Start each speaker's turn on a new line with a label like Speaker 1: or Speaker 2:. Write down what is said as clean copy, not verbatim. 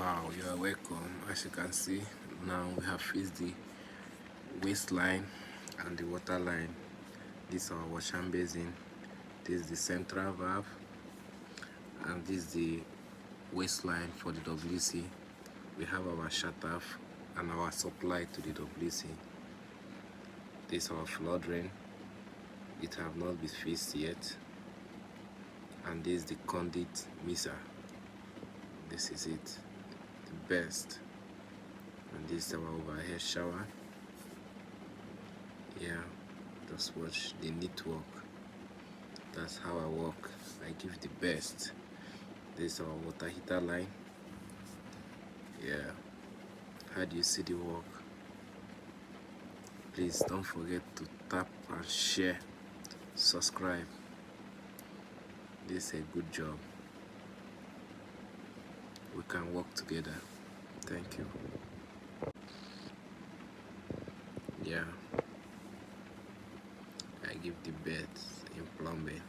Speaker 1: Wow, you are welcome. As you can see, now we have fixed the waistline and the water line. This is our wash hand basin. This is the central valve, and this is the waistline for the WC. We have our shut-off and our supply to the WC. This is our floor drain. It have not been fixed yet. And this is the conduit mixer. This is it, the best. And this is our overhead shower. Yeah, just watch the network. That's how I work. I give the best. This is our water heater line. Yeah, how do you see the work? Please don't forget to tap and share, subscribe. This is a good job. We can work together. Thank you. Yeah, I give the best in plumbing.